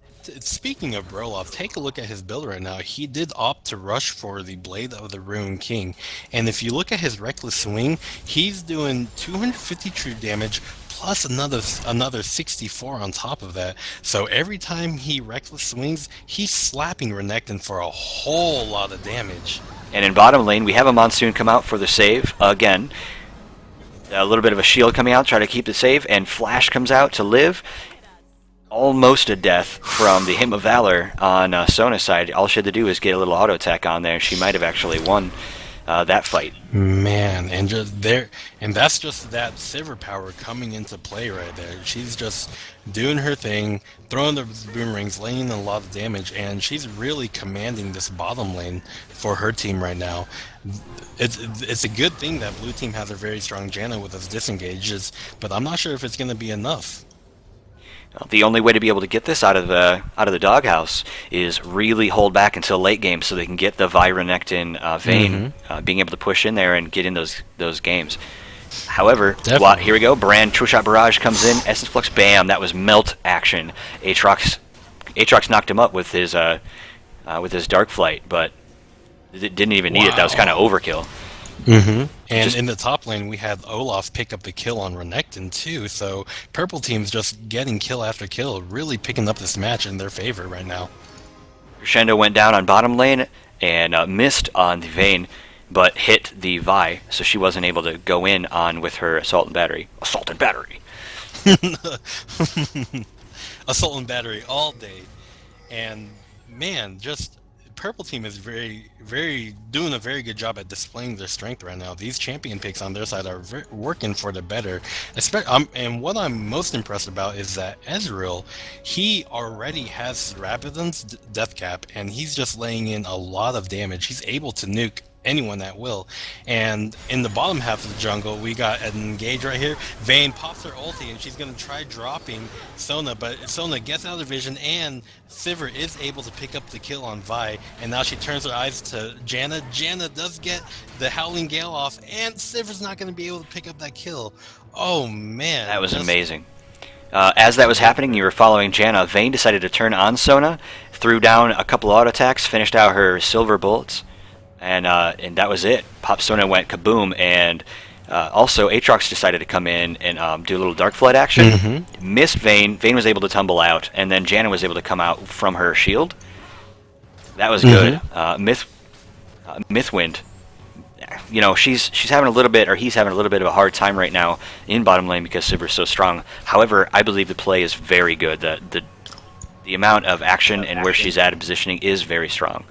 speaking of Broloff, take a look at his build right now. He did opt to rush for the Blade of the Ruined King. And if you look at his Reckless Swing, he's doing 250 true damage plus another 64 on top of that. So every time he Reckless Swings, he's slapping Renekton for a whole lot of damage. And in bottom lane, we have a Monsoon come out for the save again. A little bit of a shield coming out, try to keep the save, and Flash comes out to live. Almost a death from the Hymn of Valor on Sona's side. All she had to do was get a little auto attack on there. She might have actually won that fight. Man, and just there, and that's just that Sivir power coming into play right there. She's just doing her thing, throwing the boomerangs, laying in a lot of damage, and she's really commanding this bottom lane for her team right now. It's a good thing that blue team has a very strong Janna with its disengages, but I'm not sure if it's going to be enough. The only way to be able to get this out of the doghouse is really hold back until late game, so they can get the Vi Renekton Vayne being able to push in there and get in those games. However, here we go. Brand True Shot Barrage comes in. Essence Flux, bam! That was melt action. Aatrox knocked him up with his Dark Flight, but it didn't even need it. That was kind of overkill. And in the top lane, we had Olaf pick up the kill on Renekton too, so purple team's just getting kill after kill, really picking up this match in their favor right now. Crescendo went down on bottom lane and missed on the Vayne, but hit the Vi, so she wasn't able to go in on with her Assault and Battery. Assault and Battery! Assault and Battery all day. And man, just purple team is doing a very good job at displaying their strength right now. These champion picks on their side are working for the better. And what I'm most impressed about is that Ezreal, he already has Rabadon's death cap, and he's just laying in a lot of damage. He's able to nuke anyone at will. And in the bottom half of the jungle, we got an engage right here. Vayne pops her ulti, and she's going to try dropping Sona, but Sona gets out of vision, and Sivir is able to pick up the kill on Vi, and now she turns her eyes to Janna. Janna does get the Howling Gale off, and Sivir's not going to be able to pick up that kill. Oh, man. That was amazing. As that was happening, you were following Janna. Vayne decided to turn on Sona, threw down a couple auto attacks, finished out her silver bullets, and that was it. Pop Sona went kaboom, and also Aatrox decided to come in and do a little Dark Flood action. Missed Vayne. Vayne was able to tumble out, and then Janna was able to come out from her shield. That was good. Mythwind, you know, she's having a little bit, or he's having a little bit of a hard time right now in bottom lane because Sivir's so strong. However, I believe the play is very good. The amount of action and where she's at in positioning is very strong.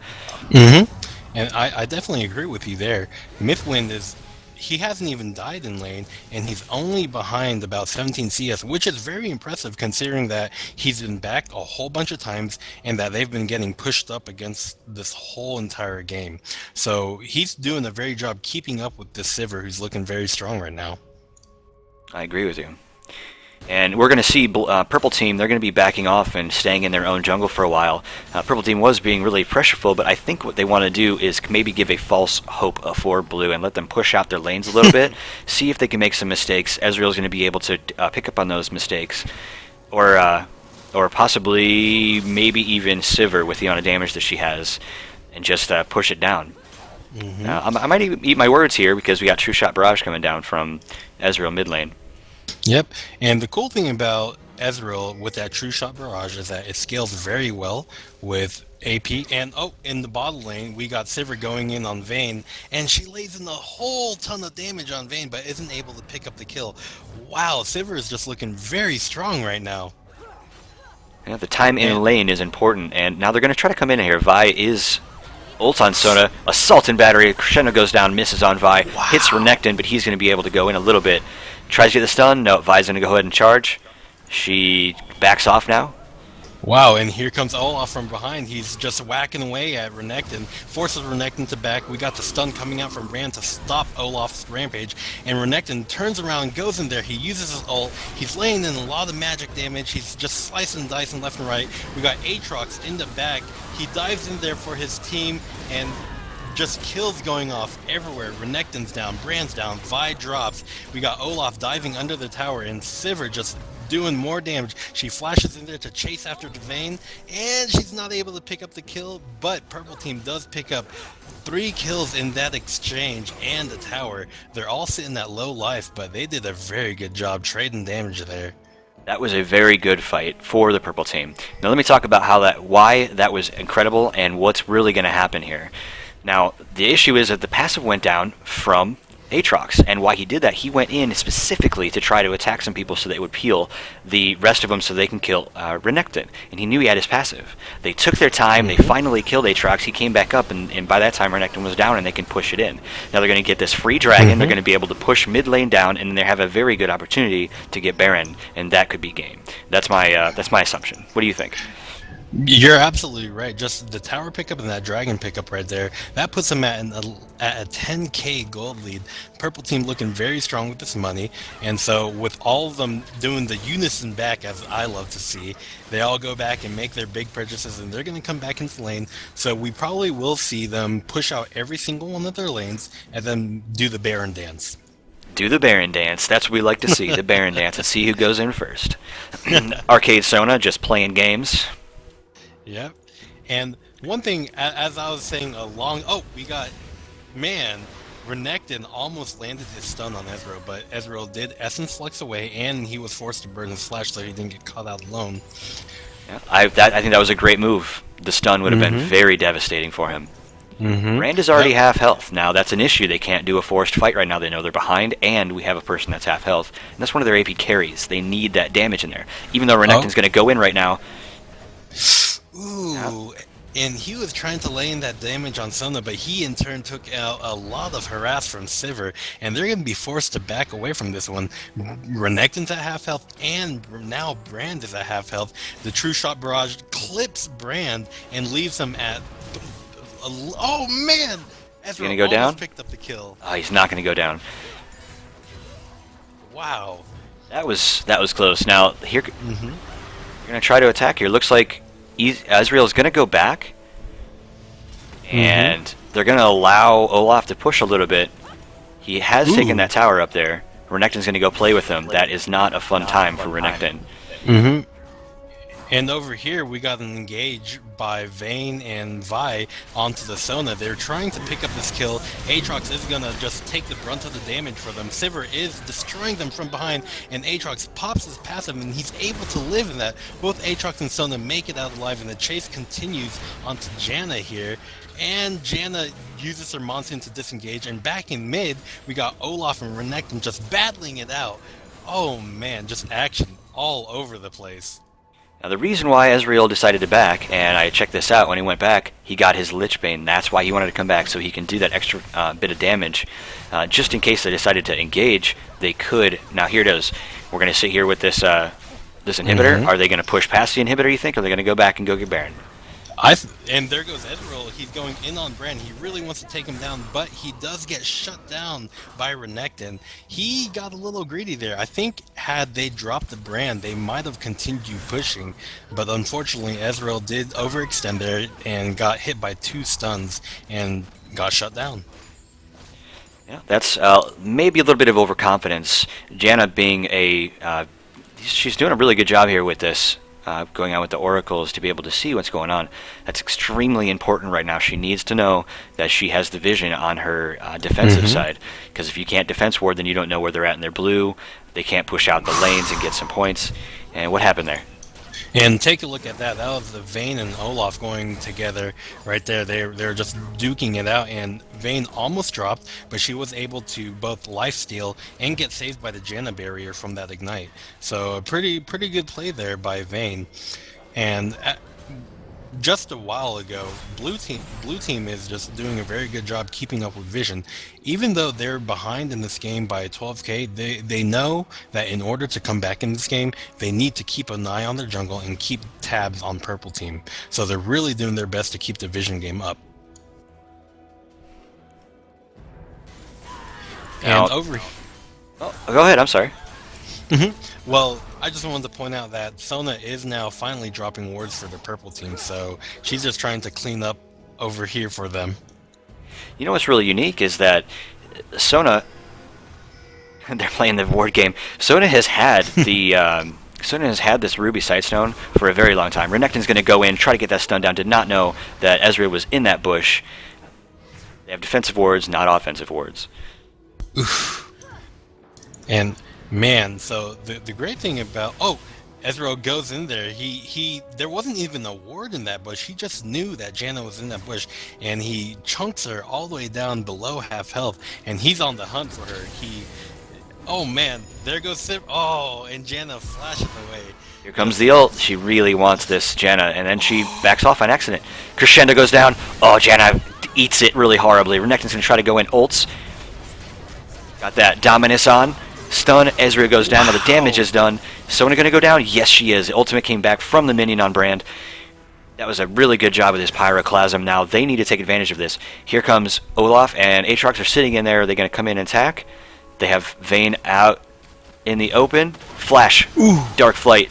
And I definitely agree with you there. Mythwind he hasn't even died in lane, and he's only behind about 17 CS, which is very impressive considering that he's been backed a whole bunch of times and that they've been getting pushed up against this whole entire game. So he's doing a very job keeping up with this Sivir, who's looking very strong right now. I agree with you. And we're going to see Purple Team, they're going to be backing off and staying in their own jungle for a while. Purple Team was being really pressureful, but I think what they want to do is maybe give a false hope for Blue and let them push out their lanes a little bit, see if they can make some mistakes. Ezreal's going to be able to pick up on those mistakes. Or possibly maybe even Sivir with the amount of damage that she has and just push it down. I might even eat my words here because we got True Shot Barrage coming down from Ezreal mid lane. Yep, and the cool thing about Ezreal with that True Shot Barrage is that it scales very well with AP. And in the bottom lane, we got Sivir going in on Vayne, and she lays in a whole ton of damage on Vayne, but isn't able to pick up the kill. Wow, Sivir is just looking very strong right now. Yeah, the time in lane is important, and now they're going to try to come in here. Vi is ult on Sona, Assault and Battery, Crescendo goes down, misses on Vi, hits Renekton, but he's going to be able to go in a little bit. Tries to get the stun. No, Vi's going to go ahead and charge. She backs off now. Wow, and here comes Olaf from behind. He's just whacking away at Renekton, forces Renekton to back. We got the stun coming out from Brand to stop Olaf's rampage, and Renekton turns around, goes in there. He uses his ult. He's laying in a lot of magic damage. He's just slicing and dicing left and right. We got Aatrox in the back. He dives in there for his team, and just kills going off everywhere. Renekton's down, Brand's down, Vi drops. We got Olaf diving under the tower, and Sivir just doing more damage. She flashes in there to chase after the Vayne, and she's not able to pick up the kill, but Purple Team does pick up 3 kills in that exchange and the tower. They're all sitting at low life, but they did a very good job trading damage there. That was a very good fight for the purple team. Now let me talk about why that was incredible and what's really going to happen here. Now, the issue is that the passive went down from Aatrox, and why he did that, he went in specifically to try to attack some people so they would peel the rest of them so they can kill Renekton, and he knew he had his passive. They took their time, they finally killed Aatrox, he came back up, and by that time Renekton was down and they can push it in. Now they're going to get this free dragon, they're going to be able to push mid lane down, and they have a very good opportunity to get Baron, and that could be game. That's my assumption. What do you think? You're absolutely right. Just the tower pickup and that dragon pickup right there, that puts them at a 10k gold lead. Purple team looking very strong with this money, and so with all of them doing the unison back, as I love to see, they all go back and make their big purchases, and they're going to come back into lane. So we probably will see them push out every single one of their lanes and then do the Baron dance. Do the Baron dance. That's what we like to see, the Baron dance, and see who goes in first. Arcade Sona just playing games. Yep. And one thing, as I was saying we got, man, Renekton almost landed his stun on Ezreal, but Ezreal did Essence Flex away, and he was forced to burn his flash so he didn't get caught out alone. Yeah, I think that was a great move. The stun would have been very devastating for him. Rand is already half health. Now, that's an issue. They can't do a forced fight right now. They know they're behind, and we have a person that's half health. And that's one of their AP carries. They need that damage in there. Even though Renekton's going to go in right now. Ooh, and he was trying to lay in that damage on Sona, but he in turn took out a lot of harass from Sivir, and they're going to be forced to back away from this one. Renekton's at half health, and now Brand is at half health. The True Shot Barrage clips Brand and leaves him at... Oh, man! Ezreal gonna go down? Picked up the kill. Oh, he's not going to go down. Wow. That was close. Now, here... You're going to try to attack here. Looks like Ezreal is going to go back, and they're going to allow Olaf to push a little bit. He has taken that tower up there. Renekton's going to go play with him. That is not a fun time for Renekton. And over here, we got an engage by Vayne and Vi onto the Sona. They're trying to pick up this kill. Aatrox is going to just take the brunt of the damage for them. Sivir is destroying them from behind, and Aatrox pops his passive, and he's able to live in that. Both Aatrox and Sona make it out alive, and the chase continues onto Janna here. And Janna uses her Monsoon to disengage, and back in mid, we got Olaf and Renekton just battling it out. Oh man, just action all over the place. Now, the reason why Ezreal decided to back, and I checked this out, when he went back, he got his Lich Bane. That's why he wanted to come back, so he can do that extra bit of damage. Just in case they decided to engage, they could. Now, here it is. We're going to sit here with this this inhibitor. Are they going to push past the inhibitor, you think, or are they going to go back and go get Baron? And there goes Ezreal. He's going in on Brand. He really wants to take him down, but he does get shut down by Renekton. He got a little greedy there. I think had they dropped the Brand, they might have continued pushing, but unfortunately Ezreal did overextend there and got hit by 2 stuns and got shut down. Yeah, that's maybe a little bit of overconfidence. Janna being she's doing a really good job here with this. Going out with the oracles to be able to see what's going on. That's extremely important right now. She needs to know that she has the vision on her defensive side, because if you can't defense ward, then you don't know where they're at in their blue. They can't push out the lanes and get some points. And what happened there? And take a look at that. That was the Vayne and Olaf going together right there. They're just duking it out, and Vayne almost dropped, but she was able to both lifesteal and get saved by the Janna barrier from that ignite. So a pretty good play there by Vayne. And just a while ago, blue team is just doing a very good job keeping up with vision. Even though they're behind in this game by 12k, they know that in order to come back in this game, they need to keep an eye on their jungle and keep tabs on purple team. So they're really doing their best to keep the vision game up. And over... Oh, go ahead, I'm sorry. Well, I just wanted to point out that Sona is now finally dropping wards for the purple team, so she's just trying to clean up over here for them. You know what's really unique is that Sona, they're playing the ward game. Sona has had the Sunan has had this Ruby Sightstone for a very long time. Renekton's going to go in, try to get that stun down. Did not know that Ezreal was in that bush. They have defensive wards, not offensive wards. Oof. And man, so the great thing about Ezreal goes in there. There wasn't even a ward in that bush. He just knew that Janna was in that bush, and he chunks her all the way down below half health, and he's on the hunt for her. Oh man, there goes Sip. Oh, and Janna flashes away. Here comes the ult. She really wants this Janna, and then she backs off on accident. Crescendo goes down. Oh, Janna eats it really horribly. Renekton's going to try to go in. Ults. Got that Dominus on. Stun. Ezreal goes down. Now the damage is done. Sona going to go down? Yes, she is. The ultimate came back from the minion on Brand. That was a really good job with this Pyroclasm. Now they need to take advantage of this. Here comes Olaf, and Aatrox are sitting in there. Are they going to come in and attack? They have Vayne out in the open. Flash. Ooh. Dark Flight.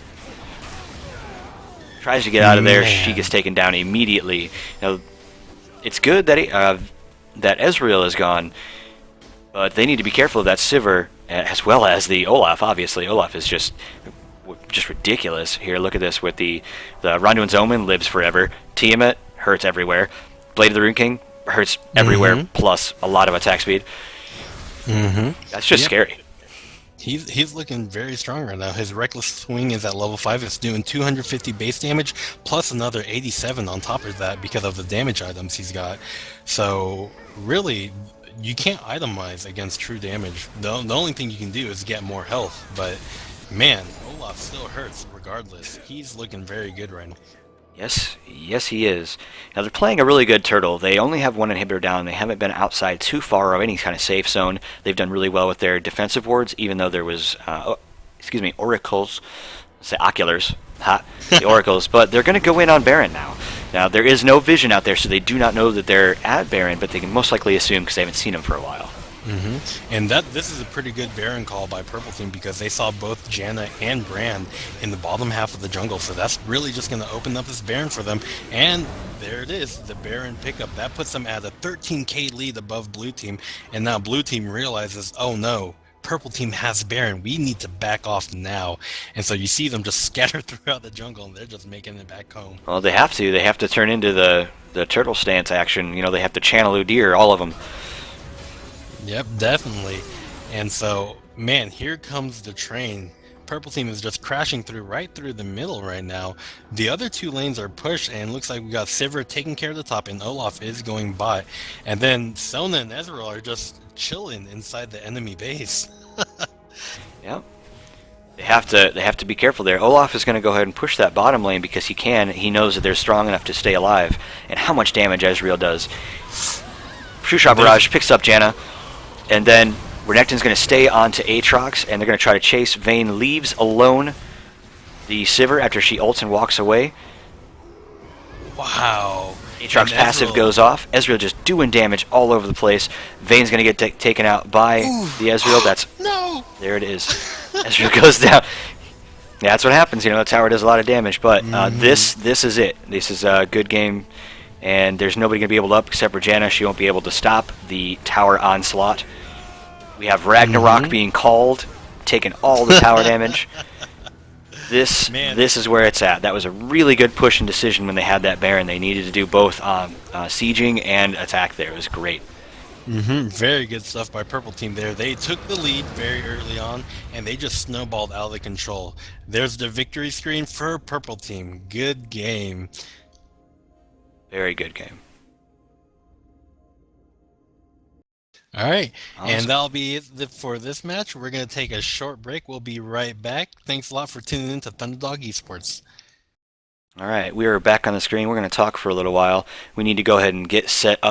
Tries to get out of there. Man. She gets taken down immediately. Now, it's good that that Ezreal is gone, but they need to be careful of that Sivir, as well as the Olaf, obviously. Olaf is just ridiculous. Here, look at this with the Ronduin's Omen lives forever. Tiamat hurts everywhere. Blade of the Rune King hurts everywhere, plus a lot of attack speed. That's just scary. He's looking very strong right now. His Reckless Swing is at level 5. It's doing 250 base damage, plus another 87 on top of that because of the damage items he's got. So, really, you can't itemize against true damage. The only thing you can do is get more health, but man, Olaf still hurts regardless. He's looking very good right now. Yes, he is. Now they're playing a really good turtle. They only have one inhibitor down. They haven't been outside too far of any kind of safe zone. They've done really well with their defensive wards, even though there was, oracles. Say oculars. Ha, the oracles. But they're going to go in on Baron now. Now there is no vision out there, so they do not know that they're at Baron, but they can most likely assume because they haven't seen him for a while. And this is a pretty good Baron call by Purple Team because they saw both Janna and Brand in the bottom half of the jungle, so that's really just going to open up this Baron for them. And there it is, the Baron pickup. That puts them at a 13k lead above Blue Team, and now Blue Team realizes, oh no, Purple Team has Baron. We need to back off now. And so you see them just scatter throughout the jungle, and they're just making it back home. Well, they have to. They have to turn into the turtle stance action. You know, they have to channel Udyr, all of them. Yep, definitely. And so, man, here comes the train. Purple Team is just crashing right through the middle right now. The other two lanes are pushed, and it looks like we got Sivir taking care of the top, and Olaf is going bot. And then Sona and Ezreal are just chilling inside the enemy base. Yep. They have to be careful there. Olaf is going to go ahead and push that bottom lane because he can. He knows that they're strong enough to stay alive. And how much damage Ezreal does. True Shot Barrage picks up Janna. And then Renekton's going to stay on to Aatrox, and they're going to try to chase. Vayne leaves alone the Sivir after she ults and walks away. Wow. Aatrox passive goes off. Ezreal just doing damage all over the place. Vayne's going to get taken out by the Ezreal. That's no. There it is. Ezreal goes down. Yeah, that's what happens. You know, the tower does a lot of damage, but this is it. This is a good game, and there's nobody going to be able to up except for Janna. She won't be able to stop the tower onslaught. We have Ragnarok being called, taking all the tower damage. This is where it's at. That was a really good push and decision when they had that Baron. They needed to do both sieging and attack there. It was great. Very good stuff by Purple Team there. They took the lead very early on, and they just snowballed out of control. There's the victory screen for Purple Team. Good game. Very good game. All right, Awesome. and that'll be it for this match. We're going to take a short break. We'll be right back. Thanks a lot for tuning in to Thunderdog Esports. All right, we are back on the screen. We're going to talk for a little while. We need to go ahead and get set up.